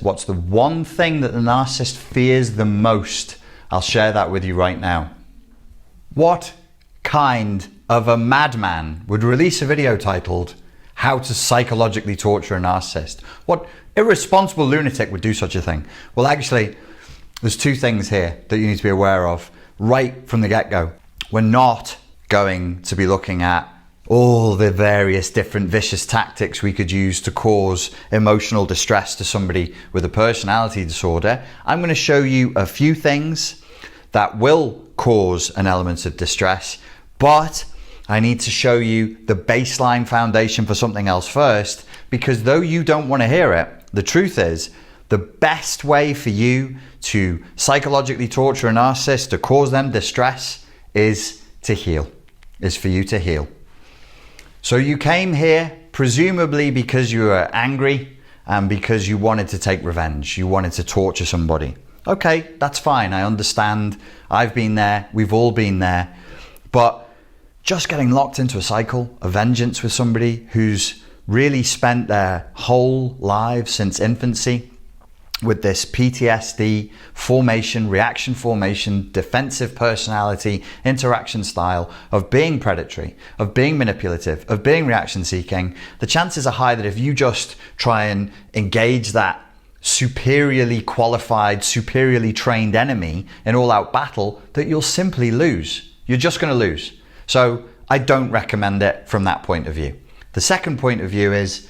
What's the one thing that the narcissist fears the most? I'll share that with you right now. What kind of a madman would release a video titled, "How to Psychologically Torture a Narcissist"? What irresponsible lunatic would do such a thing? Well, actually, there's two things here that you need to be aware of right from the get-go. We're not going to be looking at all the various different vicious tactics we could use to cause emotional distress to somebody with a personality disorder. I'm going to show you a few things that will cause an element of distress, but I need to show you the baseline foundation for something else first, because though you don't want to hear it, the truth is the best way for you to psychologically torture a narcissist, to cause them distress, is to heal, is for you to heal. So you came here presumably because you were angry and because you wanted to take revenge. You wanted to torture somebody. Okay, that's fine. I understand. I've been there. We've all been there. But just getting locked into a cycle of vengeance with somebody who's really spent their whole lives since infancy with this PTSD formation, reaction formation, defensive personality, interaction style of being predatory, of being manipulative, of being reaction seeking, the chances are high that if you just try and engage that superiorly qualified, superiorly trained enemy in all-out battle, that you'll simply lose. You're just going to lose. So I don't recommend it from that point of view. The second point of view is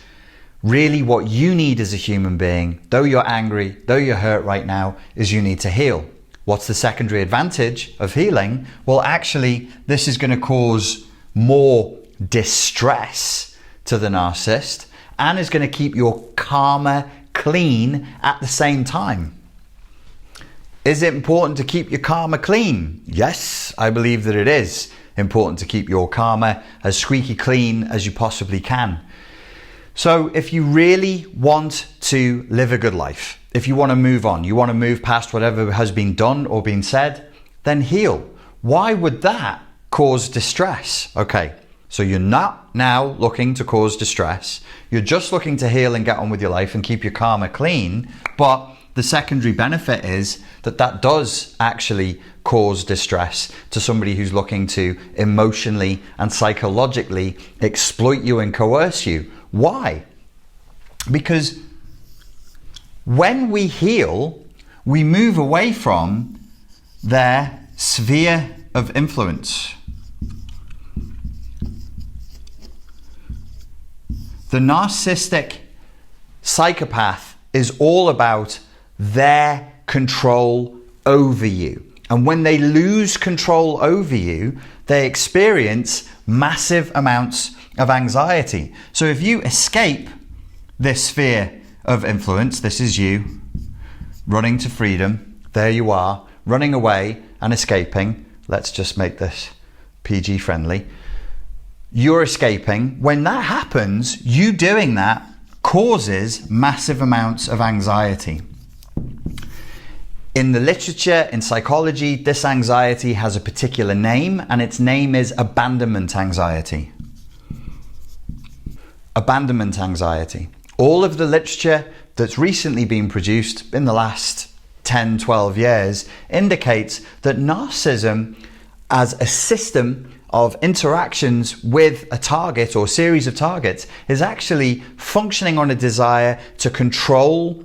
really what you need as a human being, though you're angry, though you're hurt right now, is you need to heal. What's the secondary advantage of healing? Well, actually, this is going to cause more distress to the narcissist and is going to keep your karma clean at the same time. Is it important to keep your karma clean? Yes, I believe that it is important to keep your karma as squeaky clean as you possibly can. So if you really want to live a good life, if you want to move on, you want to move past whatever has been done or been said, then heal. Why would that cause distress? Okay, so you're not now looking to cause distress. You're just looking to heal and get on with your life and keep your karma clean. But the secondary benefit is that that does actually cause distress to somebody who's looking to emotionally and psychologically exploit you and coerce you. Why? Because when we heal, we move away from their sphere of influence. The narcissistic psychopath is all about their control over you. And when they lose control over you, they experience massive amounts of anxiety. So if you escape this sphere of influence, this is you running to freedom, there you are, running away and escaping. Let's just make this PG friendly. You're escaping. When that happens, you doing that causes massive amounts of anxiety. In the literature, in psychology, this anxiety has a particular name, and its name is abandonment anxiety. Abandonment anxiety. All of the literature that's recently been produced in the last 10, 12 years indicates that narcissism as a system of interactions with a target or series of targets is actually functioning on a desire to control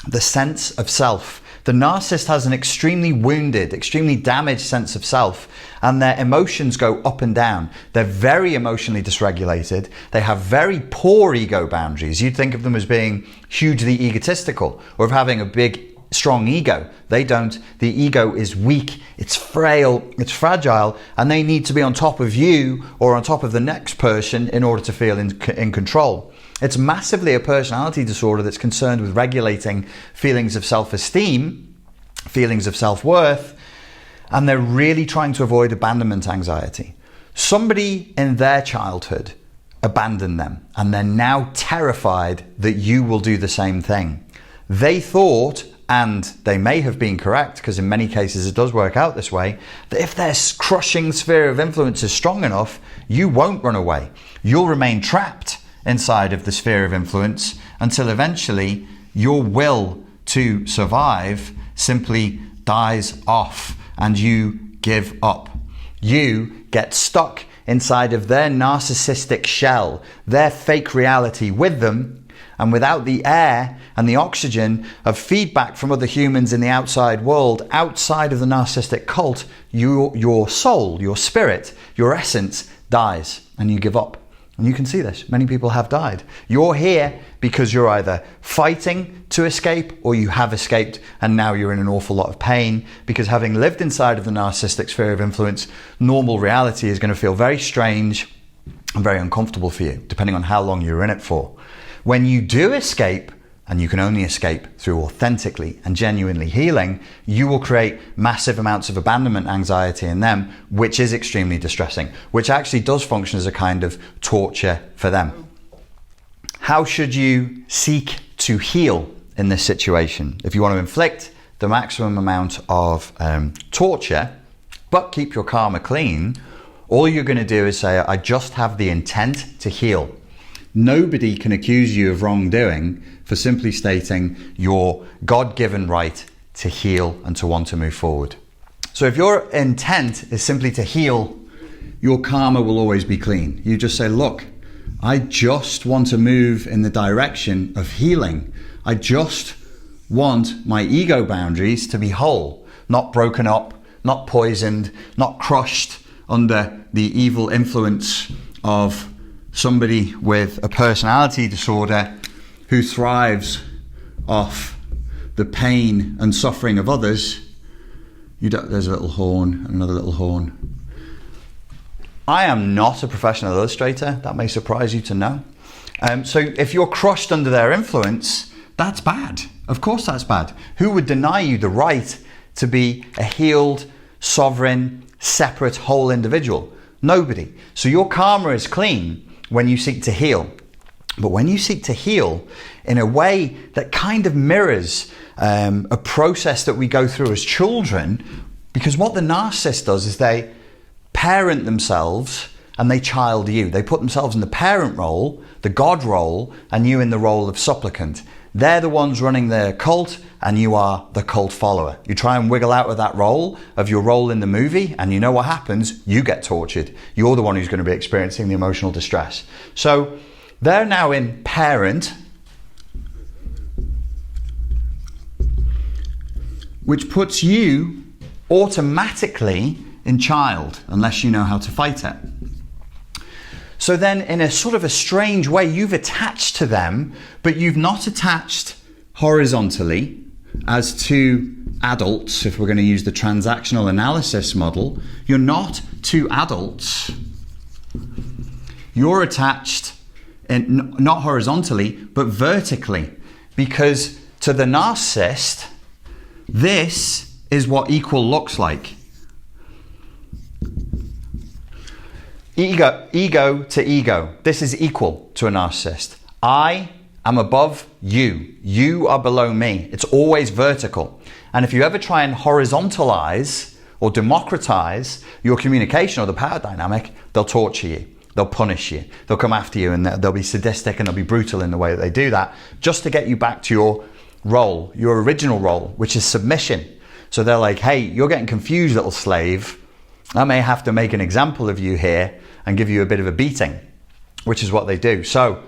the sense of self. The narcissist has an extremely wounded, extremely damaged sense of self, and their emotions go up and down. They're very emotionally dysregulated. They have very poor ego boundaries. You'd think of them as being hugely egotistical or of having a big, strong ego. They don't. The ego is weak, it's frail, it's fragile, and they need to be on top of you or on top of the next person in order to feel in control. It's massively a personality disorder that's concerned with regulating feelings of self-esteem, feelings of self-worth, and they're really trying to avoid abandonment anxiety. Somebody in their childhood abandoned them, and they're now terrified that you will do the same thing. They thought, and they may have been correct, because in many cases it does work out this way, that if their crushing sphere of influence is strong enough, you won't run away. You'll remain trapped inside of the sphere of influence until eventually your will to survive simply dies off and you give up. You get stuck inside of their narcissistic shell, their fake reality with them, and without the air and the oxygen of feedback from other humans in the outside world, outside of the narcissistic cult, your soul, your spirit, your essence dies and you give up. And you can see this. Many people have died. You're here because you're either fighting to escape or you have escaped and now you're in an awful lot of pain, because having lived inside of the narcissistic sphere of influence, normal reality is going to feel very strange and very uncomfortable for you, depending on how long you're in it for. When you do escape, and you can only escape through authentically and genuinely healing, you will create massive amounts of abandonment anxiety in them, which is extremely distressing, which actually does function as a kind of torture for them. How should you seek to heal in this situation? If you want to inflict the maximum amount of torture, but keep your karma clean, all you're going to do is say, I just have the intent to heal. Nobody can accuse you of wrongdoing for simply stating your God-given right to heal and to want to move forward. So if your intent is simply to heal, your karma will always be clean. You just say, look, I just want to move in the direction of healing. I just want my ego boundaries to be whole, not broken up, not poisoned, not crushed under the evil influence of somebody with a personality disorder who thrives off the pain and suffering of others. There's a little horn, another little horn. I am not a professional illustrator. That may surprise you to know. So if you're crushed under their influence, that's bad. Of course that's bad. Who would deny you the right to be a healed, sovereign, separate, whole individual? Nobody. So your karma is clean when you seek to heal. But when you seek to heal in a way that kind of mirrors a process that we go through as children, because what the narcissist does is they parent themselves and they child you. They put themselves in the parent role, the God role, and you in the role of supplicant. They're the ones running the cult and you are the cult follower. You try and wiggle out of that role, of your role in the movie, and you know what happens? You get tortured. You're the one who's going to be experiencing the emotional distress. So they're now in parent, which puts you automatically in child, unless you know how to fight it. So then in a sort of a strange way, you've attached to them, but you've not attached horizontally as two adults. If we're going to use the transactional analysis model, you're not two adults. You're attached not horizontally, but vertically, because to the narcissist, this is what equal looks like. Ego to ego. This is equal to a narcissist. I am above you. You are below me. It's always vertical. And if you ever try and horizontalize or democratize your communication or the power dynamic, they'll torture you. They'll punish you. They'll come after you, and they'll be sadistic and they'll be brutal in the way that they do that, just to get you back to your role, your original role, which is submission. So they're like, hey, you're getting confused, little slave. I may have to make an example of you here and give you a bit of a beating, which is what they do. So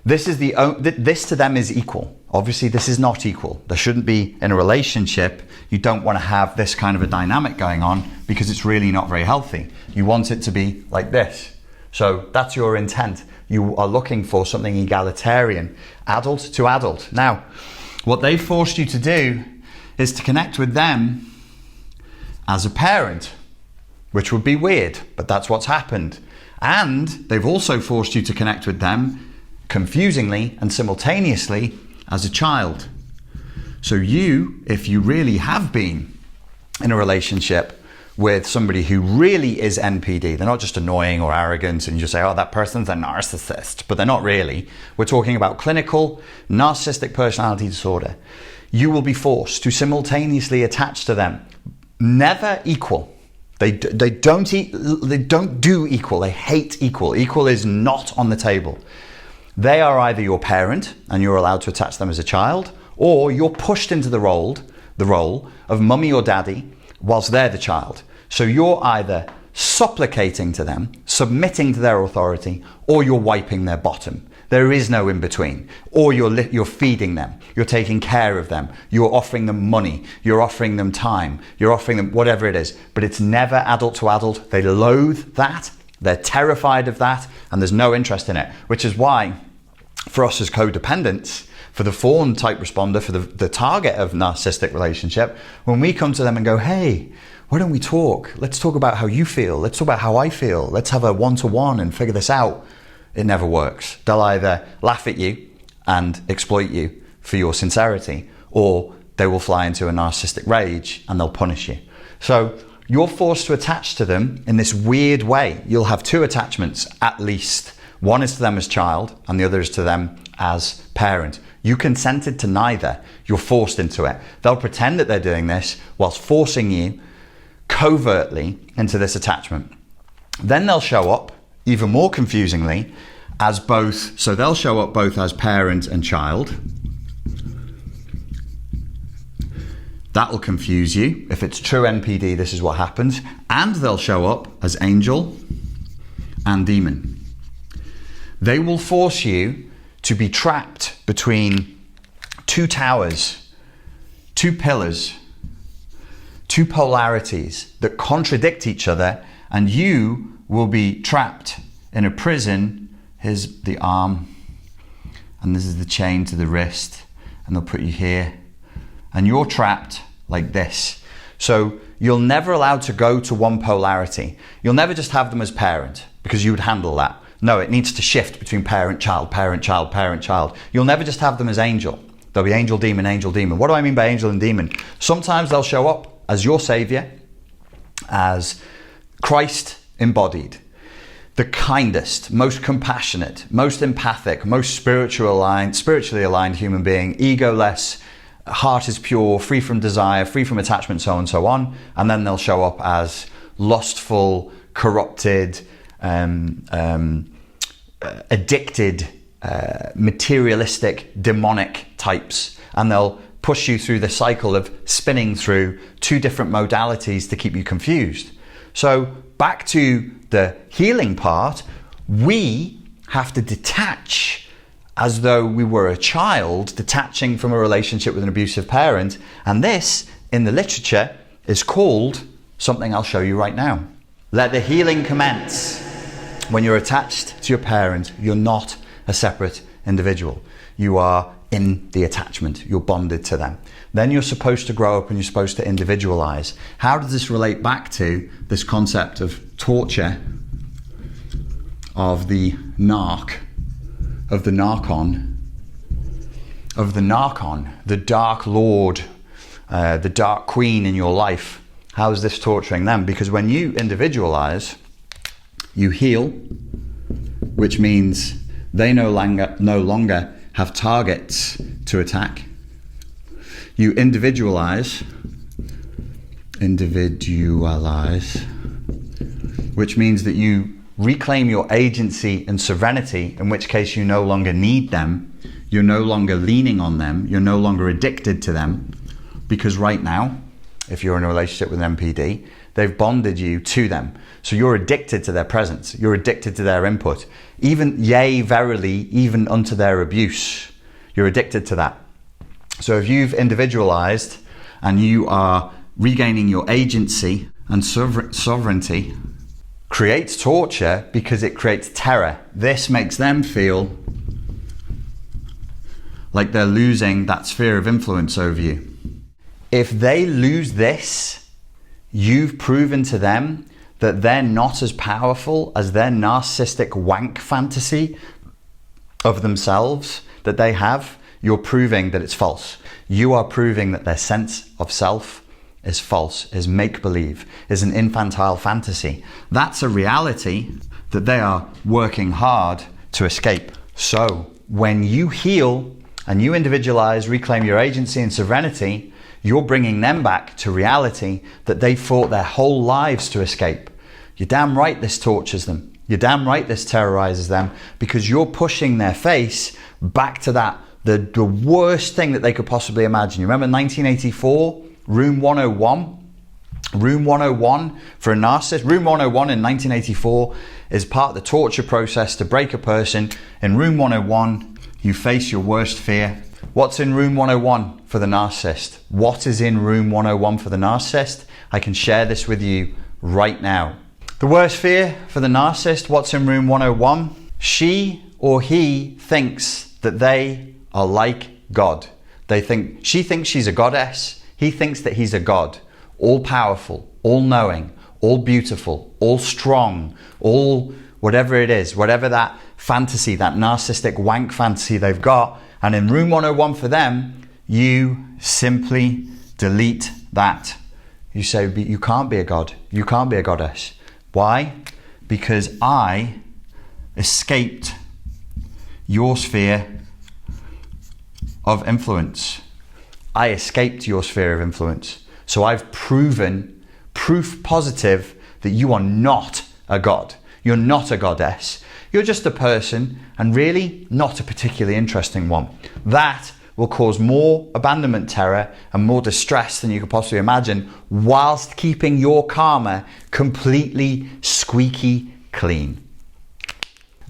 this to them is equal. Obviously, this is not equal. There shouldn't be in a relationship. You don't want to have this kind of a dynamic going on because it's really not very healthy. You want it to be like this. So that's your intent. You are looking for something egalitarian, adult to adult. Now, what they forced you to do is to connect with them as a parent, which would be weird, but that's what's happened. And they've also forced you to connect with them confusingly and simultaneously as a child. So you, if you really have been in a relationship with somebody who really is NPD, they're not just annoying or arrogant and you just say, oh, that person's a narcissist, but they're not really. We're talking about clinical narcissistic personality disorder. You will be forced to simultaneously attach to them. Never equal. They don't do equal. They hate equal. Equal is not on the table. They are either your parent and you're allowed to attach them as a child, or you're pushed into the role of mummy or daddy whilst they're the child. So you're either supplicating to them, submitting to their authority, or you're wiping their bottom. There is no in between. Or you're feeding them, you're taking care of them, you're offering them money, you're offering them time, you're offering them whatever it is. But it's never adult to adult. They loathe that, they're terrified of that, and there's no interest in it. Which is why, for us as codependents, for the fawn type responder, for the target of narcissistic relationship, when we come to them and go, hey, why don't we talk? Let's talk about how you feel. Let's talk about how I feel. Let's have a one-to-one and figure this out. It never works. They'll either laugh at you and exploit you for your sincerity, or they will fly into a narcissistic rage and they'll punish you. So you're forced to attach to them in this weird way. You'll have two attachments at least. One is to them as child and the other is to them as parent. You consented to neither. You're forced into it. They'll pretend that they're doing this whilst forcing you covertly into this attachment. Then they'll show up, even more confusingly, as both. So they'll show up both as parent and child. That'll confuse you. If it's true NPD, this is what happens. And they'll show up as angel and demon. They will force you to be trapped between two towers, two pillars, two polarities that contradict each other, and you will be trapped in a prison. Here's the arm, and this is the chain to the wrist, and they'll put you here, and you're trapped like this. So you're never allowed to go to one polarity. You'll never just have them as parent, because you would handle that. No, it needs to shift between parent, child, parent, child, parent, child. You'll never just have them as angel. There'll be angel, demon, angel, demon. What do I mean by angel and demon? Sometimes they'll show up as your savior, as Christ embodied, the kindest, most compassionate, most empathic, most spiritually aligned human being, egoless, heart is pure, free from desire, free from attachment, so on and so on. And then they'll show up as lustful, corrupted, addicted, materialistic, demonic types. And they'll push you through the cycle of spinning through two different modalities to keep you confused. So back to the healing part, we have to detach as though we were a child, detaching from a relationship with an abusive parent. And this, in the literature, is called something I'll show you right now. Let the healing commence. When you're attached to your parent, you're not a separate individual. You are in the attachment. You're bonded to them. Then you're supposed to grow up and you're supposed to individualize. How does this relate back to this concept of torture of the narc, of the narcon, the dark lord, the dark queen in your life? How is this torturing them? Because when you individualize, you heal, which means they no longer have targets to attack. You individualize, which means that you reclaim your agency and sovereignty, in which case you no longer need them, you're no longer leaning on them, you're no longer addicted to them, because right now, if you're in a relationship with an MPD, they've bonded you to them. So you're addicted to their presence, you're addicted to their input, even, yea, verily, even unto their abuse. You're addicted to that. So if you've individualized and you are regaining your agency and sovereignty, creates torture because it creates terror. This makes them feel like they're losing that sphere of influence over you. If they lose this, you've proven to them that they're not as powerful as their narcissistic wank fantasy of themselves that they have. You're proving that it's false. You are proving that their sense of self is false, is make-believe, is an infantile fantasy. That's a reality that they are working hard to escape. So when you heal and you individualize, reclaim your agency and sovereignty, you're bringing them back to reality that they fought their whole lives to escape. You're damn right this tortures them. You're damn right this terrorizes them, because you're pushing their face back to that the worst thing that they could possibly imagine. You remember 1984, Room 101? Room 101 for a narcissist. Room 101 in 1984 is part of the torture process to break a person. In Room 101, you face your worst fear. What's in Room 101 for the narcissist? What is in Room 101 for the narcissist? I can share this with you right now. The worst fear for the narcissist, what's in Room 101? She or he thinks that they are like God. She thinks she's a goddess. He thinks that he's a god. All powerful, all knowing, all beautiful, all strong, all whatever it is, whatever that fantasy, that narcissistic wank fantasy they've got. And in Room 101 for them, you simply delete that. You say, you can't be a god. You can't be a goddess. Why? Because I escaped your sphere of influence. I escaped your sphere of influence. So I've proof positive that you are not a god. You're not a goddess. You're just a person, and really not a particularly interesting one. That will cause more abandonment terror and more distress than you could possibly imagine, whilst keeping your karma completely squeaky clean.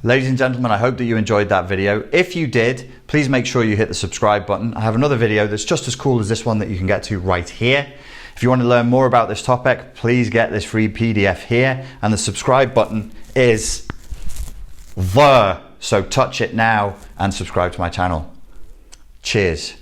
Ladies and gentlemen, I hope that you enjoyed that video. If you did, please make sure you hit the subscribe button. I have another video that's just as cool as this one that you can get to right here. If you want to learn more about this topic, please get this free PDF here, and the subscribe button is there. So touch it now and subscribe to my channel. Cheers.